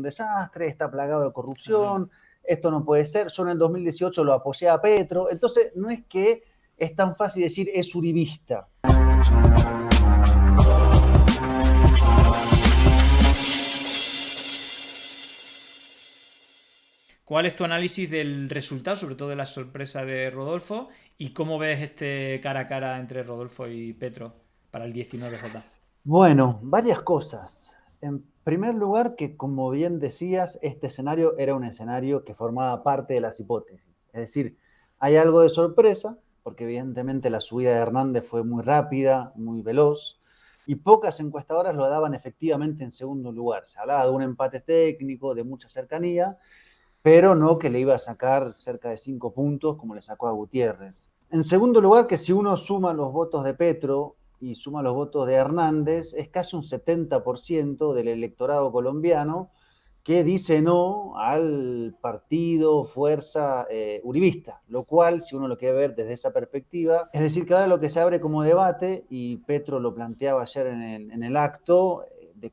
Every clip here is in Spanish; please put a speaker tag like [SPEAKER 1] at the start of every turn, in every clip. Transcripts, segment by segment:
[SPEAKER 1] desastre, está plagado de corrupción, esto no puede ser. Yo en el 2018 lo apoyé a Petro. Entonces, no es que es tan fácil decir es uribista.
[SPEAKER 2] ¿Cuál es tu análisis del resultado, sobre todo de la sorpresa de Rodolfo? ¿Y cómo ves este cara a cara entre Rodolfo y Petro para el 19J?
[SPEAKER 1] Bueno, varias cosas. En primer lugar, que como bien decías, este escenario era un escenario que formaba parte de las hipótesis. Es decir, hay algo de sorpresa, porque evidentemente la subida de Hernández fue muy rápida, muy veloz, y pocas encuestadoras lo daban efectivamente en segundo lugar. Se hablaba de un empate técnico, de mucha cercanía, pero no que le iba a sacar cerca de 5 puntos como le sacó a Gutiérrez. En segundo lugar, que si uno suma los votos de Petro y suma los votos de Hernández, es casi un 70% del electorado colombiano que dice no al partido, fuerza uribista, lo cual, si uno lo quiere ver desde esa perspectiva, es decir, que ahora lo que se abre como debate, y Petro lo planteaba ayer en el acto,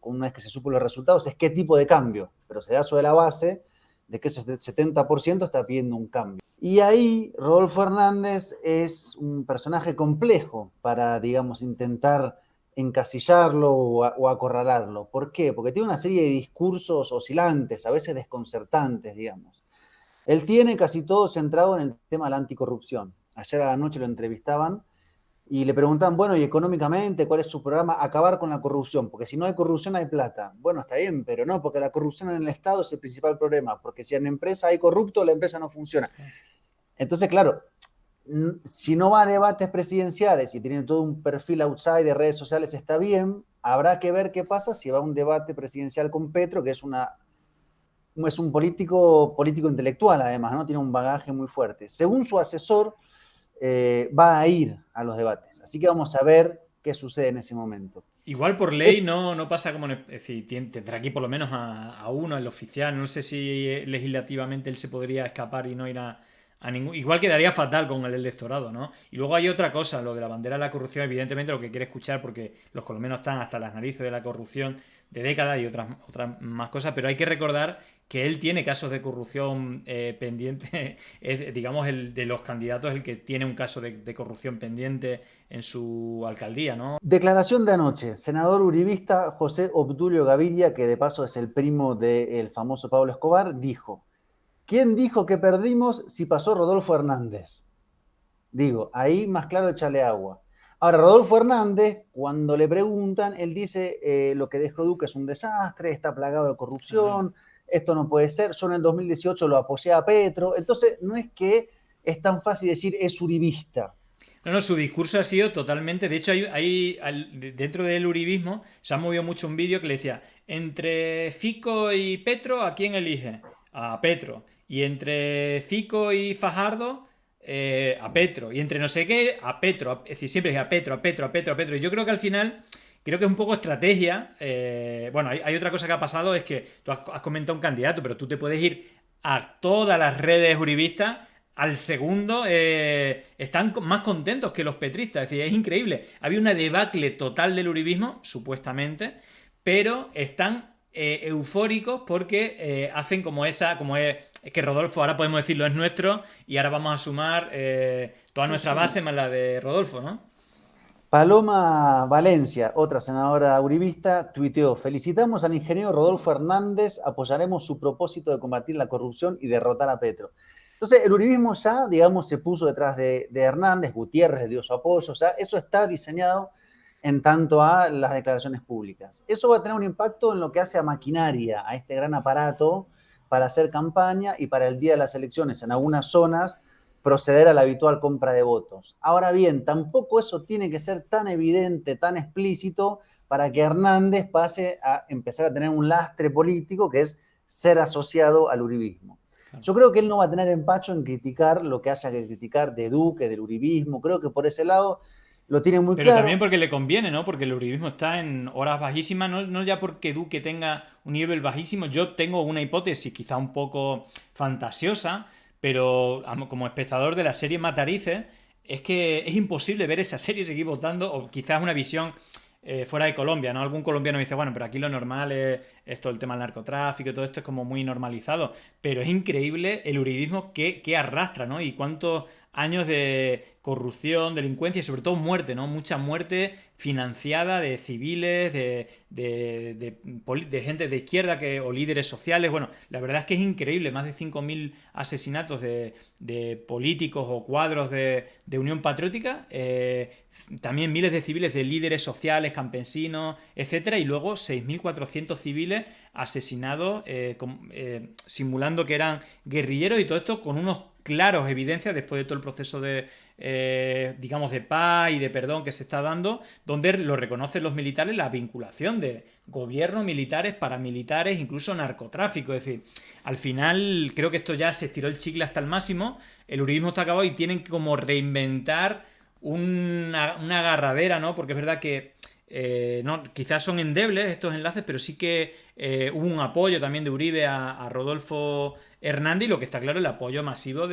[SPEAKER 1] una vez que se supo los resultados, es qué tipo de cambio, pero se da sobre la base de que ese 70% está pidiendo un cambio. Y ahí Rodolfo Hernández es un personaje complejo para, digamos, intentar encasillarlo o acorralarlo. ¿Por qué? Porque tiene una serie de discursos oscilantes, a veces desconcertantes, digamos. Él tiene casi todo centrado en el tema de la anticorrupción. Ayer a la noche lo entrevistaban y le preguntan, bueno, y económicamente, ¿cuál es su programa? Acabar con la corrupción, porque si no hay corrupción hay plata. Bueno, está bien, pero no, porque la corrupción en el Estado es el principal problema, porque si en la empresa hay corrupto, la empresa no funciona. Entonces, claro, si no va a debates presidenciales y tiene todo un perfil outside de redes sociales, está bien, habrá que ver qué pasa si va a un debate presidencial con Petro, que es un político intelectual además, ¿no? Tiene un bagaje muy fuerte. Según su asesor, va a ir a los debates. Así que vamos a ver qué sucede en ese momento.
[SPEAKER 2] Igual por ley no pasa como... Es decir, tendrá aquí por lo menos a uno, el oficial. No sé si legislativamente él se podría escapar y no ir a ningún... Igual quedaría fatal con el electorado, ¿no? Y luego hay otra cosa, lo de la bandera de la corrupción, evidentemente lo que quiere escuchar, porque los colombianos están hasta las narices de la corrupción de décadas y otras más cosas, pero hay que recordar que él tiene casos de corrupción pendiente, es, digamos, el de los candidatos el que tiene un caso de corrupción pendiente en su alcaldía, ¿no?
[SPEAKER 1] Declaración de anoche. Senador uribista José Obdulio Gaviria, que de paso es el primo del famoso Pablo Escobar, dijo: ¿quién dijo que perdimos si pasó Rodolfo Hernández? Digo, ahí más claro echarle agua. Ahora, Rodolfo Hernández, cuando le preguntan, él dice lo que dejó Duque es un desastre, está plagado de corrupción, esto no puede ser. Yo en el 2018 lo apoyé a Petro. Entonces, no es que es tan fácil decir es uribista.
[SPEAKER 2] No, su discurso ha sido totalmente. De hecho, dentro del uribismo se ha movido mucho un vídeo que le decía: entre Fico y Petro, ¿a quién elige? A Petro. Y entre Fico y Fajardo, a Petro. Y entre no sé qué, a Petro. Es decir, siempre decía a Petro, a Petro, a Petro, a Petro. Y yo creo que al final. Creo que es un poco estrategia. Bueno, hay otra cosa que ha pasado, es que tú has comentado un candidato, pero tú te puedes ir a todas las redes uribistas al segundo están más contentos que los petristas. Es decir, es increíble. Había una debacle total del uribismo, supuestamente, pero están eufóricos porque hacen como esa, como es que Rodolfo, ahora podemos decirlo, es nuestro y ahora vamos a sumar toda nuestra base más la de Rodolfo, ¿no?
[SPEAKER 1] Paloma Valencia, otra senadora uribista, tuiteó: felicitamos al ingeniero Rodolfo Hernández, apoyaremos su propósito de combatir la corrupción y derrotar a Petro. Entonces, el uribismo ya, digamos, se puso detrás de Hernández, Gutiérrez le dio su apoyo, o sea, eso está diseñado en tanto a las declaraciones públicas. Eso va a tener un impacto en lo que hace a maquinaria, a este gran aparato para hacer campaña y para el día de las elecciones en algunas zonas proceder a la habitual compra de votos. Ahora bien, tampoco eso tiene que ser tan evidente, tan explícito, para que Hernández pase a empezar a tener un lastre político que es ser asociado al uribismo. Yo creo que él no va a tener empacho en criticar lo que haya que criticar de Duque, del uribismo. Creo que por ese lado lo tiene muy
[SPEAKER 2] Pero
[SPEAKER 1] claro.
[SPEAKER 2] también porque le conviene, ¿no? Porque el uribismo está en horas bajísimas, no ya porque Duque tenga un nivel bajísimo. Yo tengo una hipótesis quizá un poco fantasiosa, pero como espectador de la serie Matarife, es que es imposible ver esa serie y seguir votando, o quizás una visión fuera de Colombia, ¿no? Algún colombiano me dice, bueno, pero aquí lo normal es todo el tema del narcotráfico y todo esto es como muy normalizado. Pero es increíble el uribismo que arrastra, ¿no? Y cuántos años de corrupción, delincuencia y sobre todo muerte, ¿no? Mucha muerte financiada de civiles, de gente de izquierda o líderes sociales. Bueno, la verdad es que es increíble, más de 5.000 asesinatos de políticos o cuadros de Unión Patriótica, también miles de civiles de líderes sociales, campesinos, etcétera, y luego 6.400 civiles asesinados simulando que eran guerrilleros y todo esto con unos claros evidencias después de todo el proceso digamos, de paz y de perdón que se está dando, donde lo reconocen los militares la vinculación de gobierno, militares, paramilitares, incluso narcotráfico. Es decir, al final creo que esto ya se estiró el chicle hasta el máximo, el uribismo está acabado y tienen que como reinventar una agarradera, ¿no? Porque es verdad que no, quizás son endebles estos enlaces, pero sí que hubo un apoyo también de Uribe a Rodolfo Hernández y lo que está claro el apoyo masivo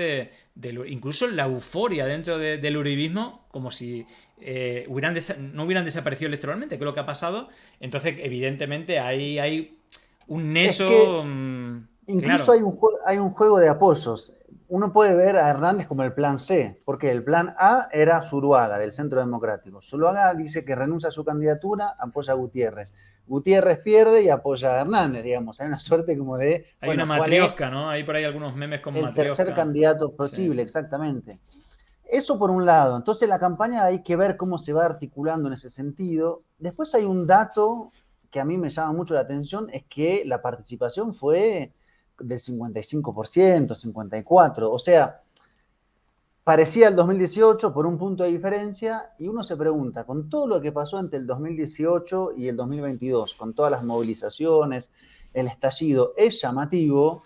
[SPEAKER 2] incluso la euforia dentro del uribismo, como si no hubieran desaparecido electoralmente, que es lo que ha pasado. Entonces, evidentemente, hay un
[SPEAKER 1] Es que
[SPEAKER 2] neso
[SPEAKER 1] incluso
[SPEAKER 2] claro.
[SPEAKER 1] hay un juego de apoyos. Uno puede ver a Hernández como el plan C, porque el plan A era Zuluaga, del Centro Democrático. Zuluaga dice que renuncia a su candidatura, apoya a Gutiérrez. Gutiérrez pierde y apoya a Hernández, digamos. Hay una suerte como de,
[SPEAKER 2] Hay una
[SPEAKER 1] bueno, ¿cuál es
[SPEAKER 2] matriosca, ¿no? Hay por ahí algunos memes con
[SPEAKER 1] el tercer
[SPEAKER 2] matriosca.
[SPEAKER 1] candidato
[SPEAKER 2] Sí,
[SPEAKER 1] posible?
[SPEAKER 2] sí.
[SPEAKER 1] Exactamente. Eso por un lado. Entonces la campaña hay que ver cómo se va articulando en ese sentido. Después hay un dato que a mí me llama mucho la atención, es que la participación fue del 55%, 54%. O sea, parecía el 2018 por un punto de diferencia y uno se pregunta, con todo lo que pasó entre el 2018 y el 2022, con todas las movilizaciones, el estallido, es llamativo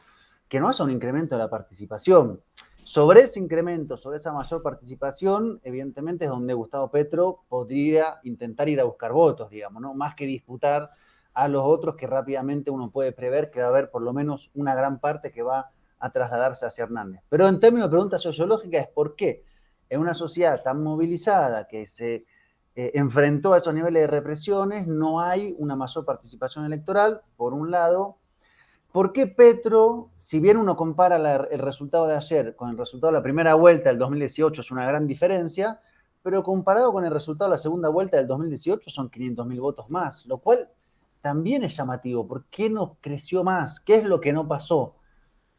[SPEAKER 1] que no haya un incremento de la participación. Sobre ese incremento, sobre esa mayor participación, evidentemente es donde Gustavo Petro podría intentar ir a buscar votos, digamos, ¿no? Más que disputar a los otros que rápidamente uno puede prever que va a haber por lo menos una gran parte que va a trasladarse hacia Hernández. Pero en términos de pregunta sociológica es por qué en una sociedad tan movilizada que se enfrentó a esos niveles de represiones no hay una mayor participación electoral, por un lado. ¿Por qué Petro, si bien uno compara el resultado de ayer con el resultado de la primera vuelta del 2018, es una gran diferencia, pero comparado con el resultado de la segunda vuelta del 2018 son 500.000 votos más, lo cual también es llamativo. ¿Por qué no creció más? ¿Qué es lo que no pasó?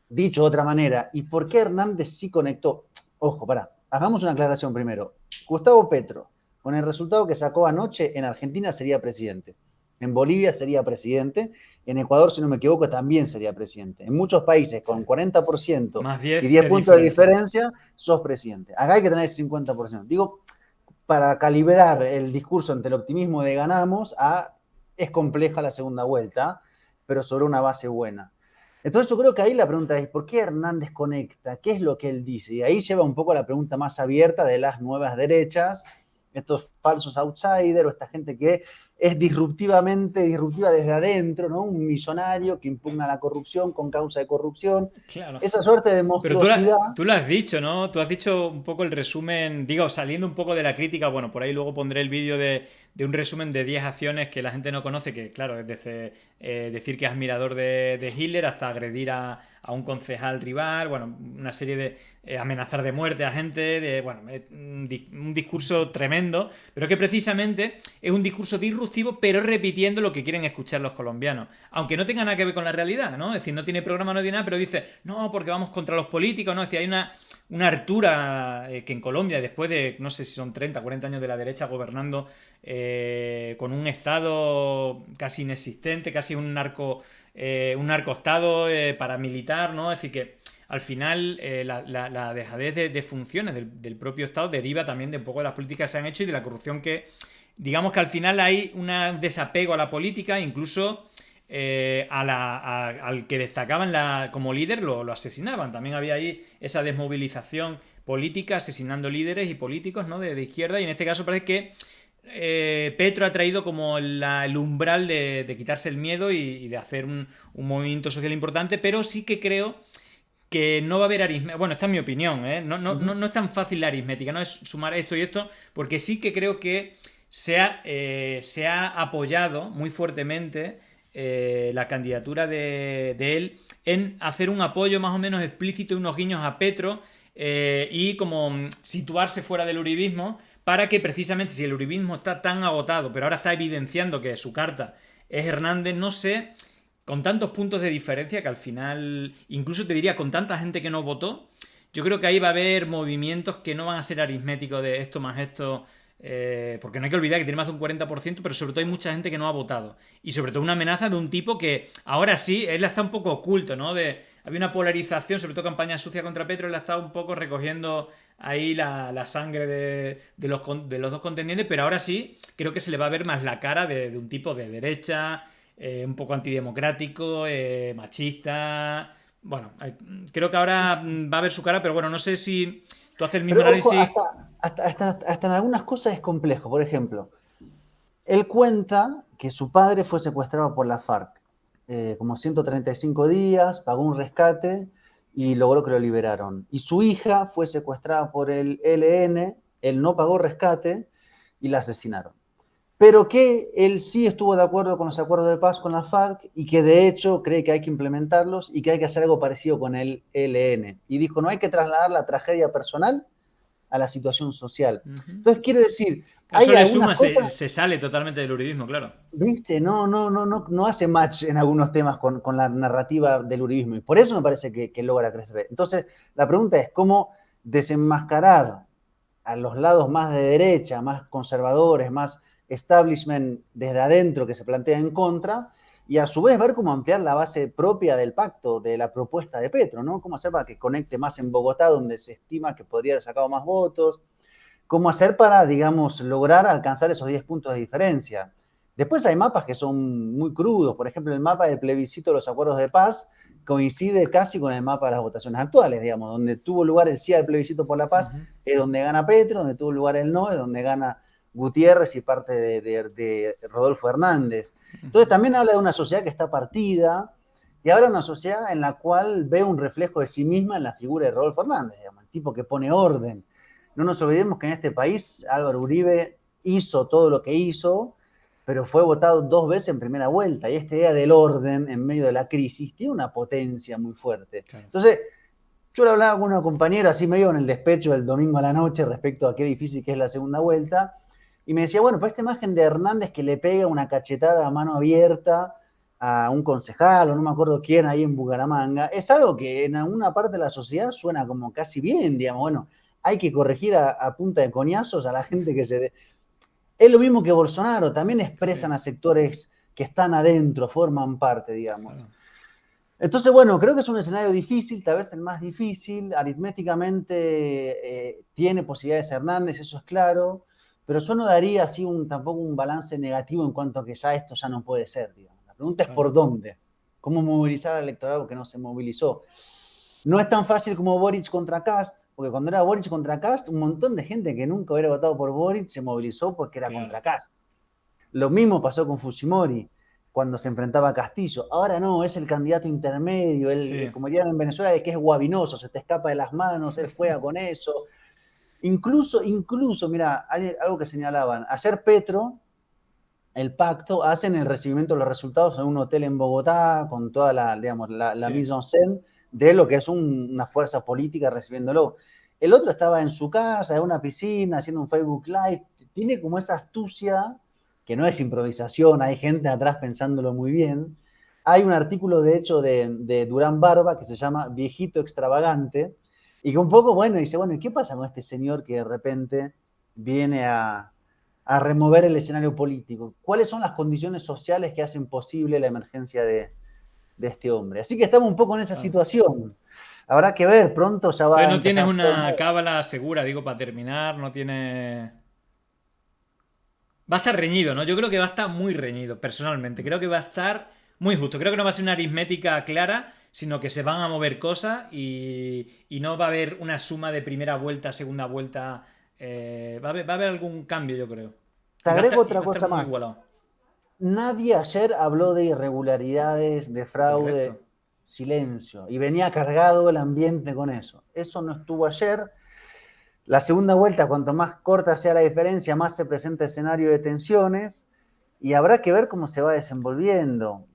[SPEAKER 1] Dicho de otra manera, ¿y por qué Hernández sí conectó? Ojo, pará, hagamos una aclaración primero. Gustavo Petro, con el resultado que sacó anoche, en Argentina sería presidente. En Bolivia sería presidente. En Ecuador, si no me equivoco, también sería presidente. En muchos países,
[SPEAKER 2] Sí.
[SPEAKER 1] con 40%
[SPEAKER 2] Más
[SPEAKER 1] y
[SPEAKER 2] 10
[SPEAKER 1] 10
[SPEAKER 2] es
[SPEAKER 1] puntos de
[SPEAKER 2] diferencia.
[SPEAKER 1] diferencia, sos presidente. Acá hay que tener el 50%. Digo, para calibrar el discurso entre el optimismo de ganamos es compleja la segunda vuelta, pero sobre una base buena. Entonces yo creo que ahí la pregunta es, ¿por qué Hernández conecta? ¿Qué es lo que él dice? Y ahí lleva un poco a la pregunta más abierta de las nuevas derechas, estos falsos outsiders o esta gente que es disruptiva desde adentro, ¿no? Un millonario que impugna la corrupción con causa de corrupción.
[SPEAKER 2] Claro.
[SPEAKER 1] Esa suerte de
[SPEAKER 2] Pero
[SPEAKER 1] monstruosidad.
[SPEAKER 2] tú lo has dicho, ¿no? Tú has dicho un poco el resumen, digo, saliendo un poco de la crítica, bueno, por ahí luego pondré el vídeo de un resumen de 10 acciones que la gente no conoce, que claro, es desde decir que es admirador de Hitler hasta agredir a un concejal rival, bueno, una serie de amenazar de muerte a gente, bueno, un discurso tremendo, pero que precisamente es un discurso disruptivo, pero repitiendo lo que quieren escuchar los colombianos, aunque no tenga nada que ver con la realidad, ¿no? Es decir, no tiene programa, no tiene nada, pero dice, no, porque vamos contra los políticos, ¿no? Es decir, hay una hartura que en Colombia, después de, no sé si son 30, 40 años de la derecha gobernando con un Estado casi inexistente, casi un narcoestado paramilitar, ¿no? Es decir, que al final la dejadez de funciones del propio Estado deriva también de un poco de las políticas que se han hecho y de la corrupción que, digamos que al final hay un desapego a la política, incluso al que destacaban como líder lo asesinaban. También había ahí esa desmovilización política, asesinando líderes y políticos, ¿no? de izquierda, y en este caso parece que Petro ha traído como el umbral de quitarse el miedo y de hacer un movimiento social importante, pero sí que creo que no va a haber aritmética. Bueno, esta es mi opinión, ¿eh? No es tan fácil la aritmética, no es sumar esto y esto, porque sí que creo que se ha apoyado muy fuertemente la candidatura de él en hacer un apoyo más o menos explícito y unos guiños a Petro y como situarse fuera del uribismo para que precisamente si el uribismo está tan agotado, pero ahora está evidenciando que su carta es Hernández, no sé, con tantos puntos de diferencia que al final, incluso te diría con tanta gente que no votó, yo creo que ahí va a haber movimientos que no van a ser aritméticos de esto más esto, porque no hay que olvidar que tiene más de un 40%, pero sobre todo hay mucha gente que no ha votado. Y sobre todo una amenaza de un tipo que ahora sí, él está un poco oculto, ¿no? Había una polarización, sobre todo campaña sucia contra Petro, él está un poco recogiendo ahí la sangre de los dos contendientes, pero ahora sí creo que se le va a ver más la cara de un tipo de derecha, un poco antidemocrático, machista. Bueno, creo que ahora va a ver su cara, pero bueno, no sé si tú haces el mismo
[SPEAKER 1] Pero ojo,
[SPEAKER 2] análisis.
[SPEAKER 1] hasta en algunas cosas es complejo. Por ejemplo, él cuenta que su padre fue secuestrado por la FARC, como 135 días, pagó un rescate y logró que lo liberaron. Y su hija fue secuestrada por el ELN, él no pagó rescate y la asesinaron. Pero que él sí estuvo de acuerdo con los acuerdos de paz con la FARC y que de hecho cree que hay que implementarlos y que hay que hacer algo parecido con el ELN. Y dijo, no hay que trasladar la tragedia personal a la situación social.
[SPEAKER 2] Uh -huh.
[SPEAKER 1] Entonces quiero decir,
[SPEAKER 2] Eso
[SPEAKER 1] hay
[SPEAKER 2] le
[SPEAKER 1] algunas
[SPEAKER 2] suma,
[SPEAKER 1] cosas,
[SPEAKER 2] se sale totalmente del uribismo, claro.
[SPEAKER 1] viste, no hace match en algunos temas con la narrativa del uribismo y por eso me parece que logra crecer. Entonces, la pregunta es cómo desenmascarar a los lados más de derecha, más conservadores, más establishment desde adentro que se plantea en contra, y a su vez ver cómo ampliar la base propia del pacto, de la propuesta de Petro, ¿no? Cómo hacer para que conecte más en Bogotá, donde se estima que podría haber sacado más votos, cómo hacer para, digamos, lograr alcanzar esos 10 puntos de diferencia. Después hay mapas que son muy crudos, por ejemplo, el mapa del plebiscito de los acuerdos de paz coincide casi con el mapa de las votaciones actuales, digamos, donde tuvo lugar el sí al plebiscito por la
[SPEAKER 2] Uh
[SPEAKER 1] paz,
[SPEAKER 2] -huh.
[SPEAKER 1] es donde gana Petro, donde tuvo lugar el no, es donde gana Gutiérrez y parte de Rodolfo Hernández. Entonces también habla de una sociedad que está partida y habla de una sociedad en la cual ve un reflejo de sí misma en la figura de Rodolfo Hernández, digamos, el tipo que pone orden. No nos olvidemos que en este país Álvaro Uribe hizo todo lo que hizo, pero fue votado 2 veces en primera vuelta y esta idea del orden en medio de la crisis tiene una potencia muy fuerte.
[SPEAKER 2] Claro.
[SPEAKER 1] Entonces, yo le hablaba con una compañera así medio en el despecho del domingo a la noche respecto a qué difícil que es la segunda vuelta y me decía, bueno, pues esta imagen de Hernández que le pega una cachetada a mano abierta a un concejal o no me acuerdo quién ahí en Bucaramanga, es algo que en alguna parte de la sociedad suena como casi bien, digamos, bueno, hay que corregir a punta de coñazos a la gente que se... Es lo mismo que Bolsonaro, también expresan
[SPEAKER 2] Sí,
[SPEAKER 1] a sectores que están adentro, forman parte, digamos.
[SPEAKER 2] claro.
[SPEAKER 1] Entonces, bueno, creo que es un escenario difícil, tal vez el más difícil, aritméticamente tiene posibilidades Hernández, eso es claro, pero yo no daría así tampoco un balance negativo en cuanto a que ya esto ya no puede ser, digamos. La pregunta es
[SPEAKER 2] Claro.
[SPEAKER 1] por dónde, cómo movilizar al electorado que no se movilizó. No es tan fácil como Boric contra Kast, porque cuando era Boric contra Kast, un montón de gente que nunca hubiera votado por Boric se movilizó porque era
[SPEAKER 2] Claro.
[SPEAKER 1] contra Kast. Lo mismo pasó con Fujimori cuando se enfrentaba a Castillo. Ahora no, es el candidato intermedio,
[SPEAKER 2] Sí.
[SPEAKER 1] como dirían en Venezuela, es que es guabinoso, se te escapa de las manos, él juega con eso. Incluso, mira, algo que señalaban, ayer Petro, el pacto, hacen el recibimiento de los resultados en un hotel en Bogotá, con toda digamos, la
[SPEAKER 2] Sí.
[SPEAKER 1] mise en scène de lo que es una fuerza política recibiéndolo. El otro estaba en su casa, en una piscina, haciendo un Facebook Live. Tiene como esa astucia, que no es improvisación, hay gente atrás pensándolo muy bien. Hay un artículo, de hecho, de Durán Barba que se llama Viejito Extravagante, y que un poco, bueno, dice, bueno, ¿y qué pasa con este señor que de repente viene a remover el escenario político? ¿Cuáles son las condiciones sociales que hacen posible la emergencia de este hombre? Así que estamos un poco en esa
[SPEAKER 2] Claro.
[SPEAKER 1] situación. Habrá que ver, pronto ya va
[SPEAKER 2] Entonces
[SPEAKER 1] a
[SPEAKER 2] no tienes
[SPEAKER 1] empezar todo
[SPEAKER 2] una
[SPEAKER 1] nuevo.
[SPEAKER 2] cábala segura, digo, para terminar, no tienes... Va a estar reñido, ¿no? Yo creo que va a estar muy reñido, personalmente. Creo que va a estar muy justo. Creo que no va a ser una aritmética clara, sino que se van a mover cosas y no va a haber una suma de primera vuelta, segunda vuelta. Va a haber algún cambio, yo creo.
[SPEAKER 1] Te
[SPEAKER 2] Y
[SPEAKER 1] agrego otra
[SPEAKER 2] va a estar
[SPEAKER 1] cosa
[SPEAKER 2] muy
[SPEAKER 1] más.
[SPEAKER 2] igualado.
[SPEAKER 1] Nadie ayer habló de irregularidades, de fraude,
[SPEAKER 2] Correcto.
[SPEAKER 1] silencio. Y venía cargado el ambiente con eso. Eso no estuvo ayer. La segunda vuelta, cuanto más corta sea la diferencia, más se presenta escenario de tensiones y habrá que ver cómo se va desenvolviendo.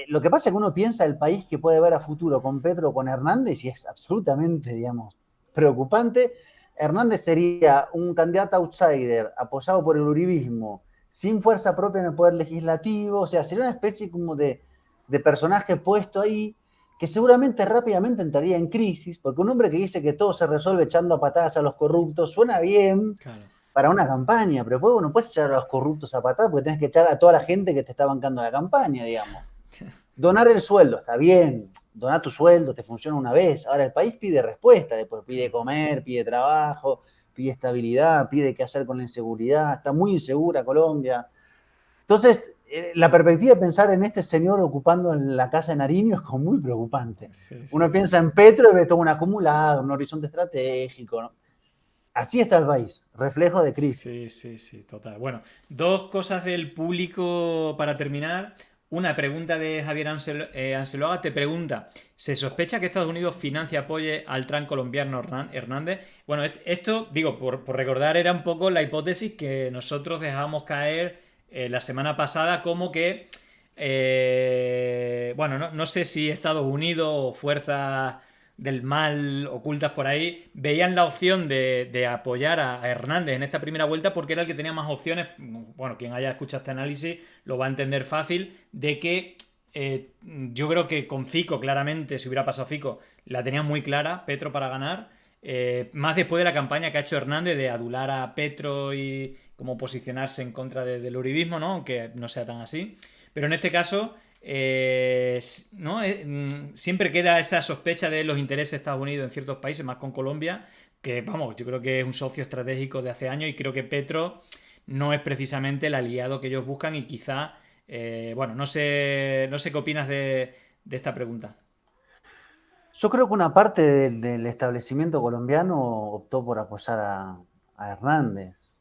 [SPEAKER 1] Lo que pasa es que uno piensa el país que puede ver a futuro con Petro o con Hernández y es absolutamente, digamos, preocupante. Hernández sería un candidato outsider apoyado por el uribismo, sin fuerza propia en el poder legislativo, o sea, sería una especie como de personaje puesto ahí que seguramente rápidamente entraría en crisis, porque un hombre que dice que todo se resuelve echando a patadas a los corruptos suena bien
[SPEAKER 2] Claro.
[SPEAKER 1] para una campaña, pero después no puedes echar a los corruptos a patadas porque tenés que echar a toda la gente que te está bancando la campaña, digamos. Donar el sueldo, está bien, donar tu sueldo, te funciona una vez. Ahora el país pide respuesta, después pide comer, pide trabajo, pide estabilidad, pide qué hacer con la inseguridad, está muy insegura Colombia. Entonces, la perspectiva de pensar en este señor ocupando la casa de Nariño es como muy preocupante.
[SPEAKER 2] Sí, sí,
[SPEAKER 1] Uno
[SPEAKER 2] sí.
[SPEAKER 1] piensa en Petro y ve todo un acumulado, un horizonte estratégico, ¿no? Así está el país, reflejo de crisis.
[SPEAKER 2] Sí, sí, sí, total. Bueno, dos cosas del público para terminar. Una pregunta de Javier Anceloa te pregunta, ¿se sospecha que Estados Unidos financia apoye al Trump colombiano Hernández? Bueno, esto, digo, por recordar, era un poco la hipótesis que nosotros dejamos caer la semana pasada como que, bueno, no sé si Estados Unidos o fuerzas del mal ocultas por ahí, veían la opción de apoyar a Hernández en esta primera vuelta porque era el que tenía más opciones, bueno, quien haya escuchado este análisis lo va a entender fácil, de que yo creo que con Fico, claramente, si hubiera pasado Fico, la tenía muy clara, Petro para ganar, más después de la campaña que ha hecho Hernández de adular a Petro y como posicionarse en contra del uribismo, ¿no? Aunque no sea tan así. Pero en este caso, ¿no? Siempre queda esa sospecha de los intereses de Estados Unidos en ciertos países, más con Colombia, que vamos, yo creo que es un socio estratégico de hace años y creo que Petro no es precisamente el aliado que ellos buscan y quizá, bueno, no sé qué opinas de esta pregunta.
[SPEAKER 1] Yo creo que una parte del establecimiento colombiano optó por apoyar a Hernández.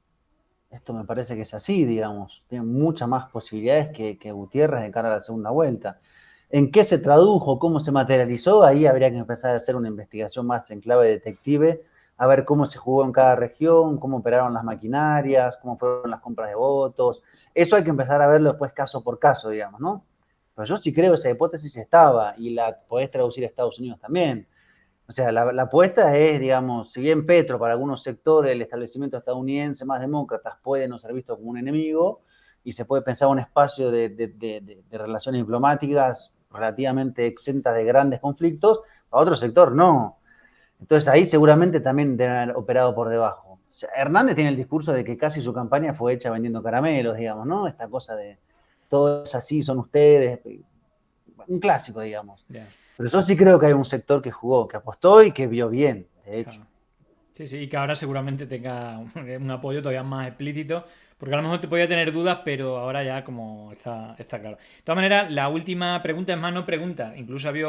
[SPEAKER 1] Esto me parece que es así, digamos. Tiene muchas más posibilidades que Gutiérrez de cara a la segunda vuelta. ¿En qué se tradujo? ¿Cómo se materializó? Ahí habría que empezar a hacer una investigación más en clave detective, a ver cómo se jugó en cada región, cómo operaron las maquinarias, cómo fueron las compras de votos. Eso hay que empezar a verlo después caso por caso, digamos, ¿no? Pero yo sí creo que esa hipótesis estaba y la podés traducir a Estados Unidos también. O sea, la apuesta es, digamos, si bien Petro para algunos sectores del establecimiento estadounidense más demócratas puede no ser visto como un enemigo y se puede pensar un espacio de relaciones diplomáticas relativamente exentas de grandes conflictos, para otro sector no. Entonces ahí seguramente también deben haber operado por debajo. O sea, Hernández tiene el discurso de que casi su campaña fue hecha vendiendo caramelos, digamos, ¿no? Esta cosa de todo es así, son ustedes, un clásico, digamos.
[SPEAKER 2] Ya,
[SPEAKER 1] Pero yo sí creo que hay un sector que jugó, que apostó y que vio bien, de hecho.
[SPEAKER 2] claro. Sí, sí, y que ahora seguramente tenga un apoyo todavía más explícito, porque a lo mejor te podía tener dudas, pero ahora ya como está claro. De todas maneras, la última pregunta es más no pregunta. Incluso había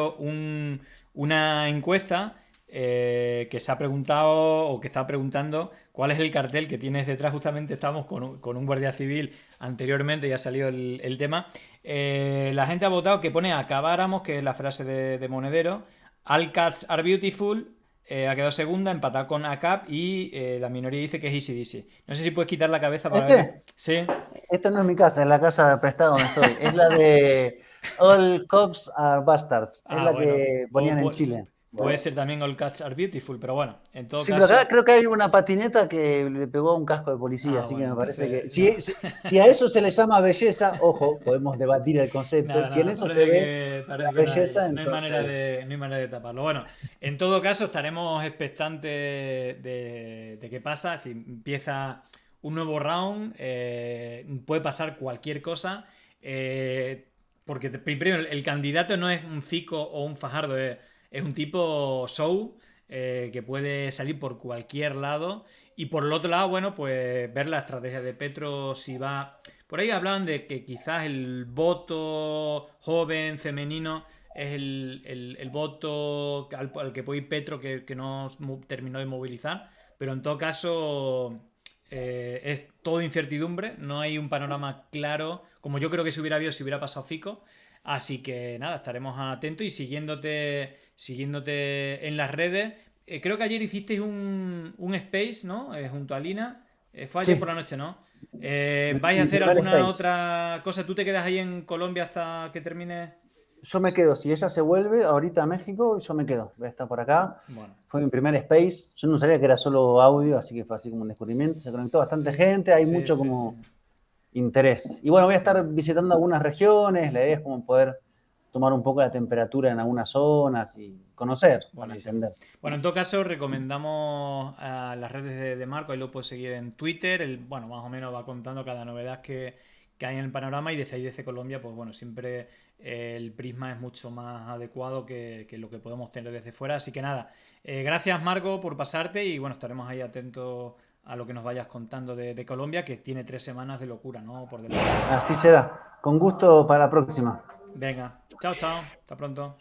[SPEAKER 2] una encuesta que se ha preguntado o que está preguntando cuál es el cartel que tienes detrás. Justamente estamos con un guardia civil anteriormente, ya ha salido el tema. La gente ha votado que pone acabáramos, que es la frase de Monedero. All cats are beautiful. Ha quedado segunda, empatada con ACAP y la minoría dice que es Easy Dizzy. No sé si puedes quitar la cabeza para ver.
[SPEAKER 1] Este,
[SPEAKER 2] Sí.
[SPEAKER 1] esta no es mi casa, es la casa prestada donde estoy. Es la de All Cops Are Bastards. Es
[SPEAKER 2] Ah,
[SPEAKER 1] la
[SPEAKER 2] bueno.
[SPEAKER 1] que
[SPEAKER 2] O
[SPEAKER 1] ponían en Chile.
[SPEAKER 2] puede ser también All Cats Are Beautiful, pero bueno, en todo
[SPEAKER 1] Sí, pero acá
[SPEAKER 2] caso.
[SPEAKER 1] creo que hay una patineta que le pegó a un casco de policía,
[SPEAKER 2] Ah,
[SPEAKER 1] así que
[SPEAKER 2] bueno,
[SPEAKER 1] me parece que
[SPEAKER 2] entonces. No.
[SPEAKER 1] si a eso se le llama belleza, ojo, podemos debatir el concepto.
[SPEAKER 2] Nada,
[SPEAKER 1] Si en
[SPEAKER 2] nada,
[SPEAKER 1] eso se ve la
[SPEAKER 2] parece que no hay,
[SPEAKER 1] belleza,
[SPEAKER 2] no hay manera
[SPEAKER 1] entonces
[SPEAKER 2] de, no hay manera de taparlo. Bueno, en todo caso, estaremos expectantes de qué pasa. Es decir, empieza un nuevo round, puede pasar cualquier cosa. Porque primero, el candidato no es un Fico o un Fajardo, es un tipo show que puede salir por cualquier lado. Y por el otro lado, bueno, pues ver la estrategia de Petro si va. Por ahí hablaban de que quizás el voto joven, femenino, es el voto al que puede ir Petro que no terminó de movilizar. Pero en todo caso, es todo incertidumbre. No hay un panorama claro, como yo creo que se hubiera habido si hubiera pasado Fico. Así que nada, estaremos atentos y siguiéndote en las redes. creo que ayer hicisteis un space, ¿no? Junto a Lina. Fue ayer por
[SPEAKER 1] Sí,
[SPEAKER 2] la noche, ¿no? ¿Vais a
[SPEAKER 1] mi
[SPEAKER 2] hacer
[SPEAKER 1] primer
[SPEAKER 2] alguna
[SPEAKER 1] space.
[SPEAKER 2] otra cosa? ¿Tú te quedas ahí en Colombia hasta que termine?
[SPEAKER 1] Yo me quedo, si ella se vuelve ahorita a México, yo me quedo. Voy a estar por acá.
[SPEAKER 2] Bueno,
[SPEAKER 1] Fue mi primer space. Yo no sabía que era solo audio, así que fue así como un descubrimiento. Se conectó bastante
[SPEAKER 2] sí,
[SPEAKER 1] gente, hay
[SPEAKER 2] sí,
[SPEAKER 1] mucho
[SPEAKER 2] sí, sí.
[SPEAKER 1] como interés. Y bueno, voy a
[SPEAKER 2] Sí.
[SPEAKER 1] estar visitando algunas regiones. La idea es como poder tomar un poco la temperatura en algunas zonas y conocer para
[SPEAKER 2] Buenísimo.
[SPEAKER 1] entender.
[SPEAKER 2] Bueno, en todo caso, recomendamos a las redes de Marco, ahí lo puedes seguir en Twitter. Él, bueno, más o menos va contando cada novedad que hay en el panorama y desde ahí, desde Colombia, pues bueno, siempre el prisma es mucho más adecuado que lo que podemos tener desde fuera. Así que nada, gracias Marco por pasarte y bueno, estaremos ahí atentos a lo que nos vayas contando de Colombia, que tiene 3 semanas de locura, ¿no? Por delante.
[SPEAKER 1] Así será. Con gusto para la próxima.
[SPEAKER 2] Venga, chao, chao, hasta pronto.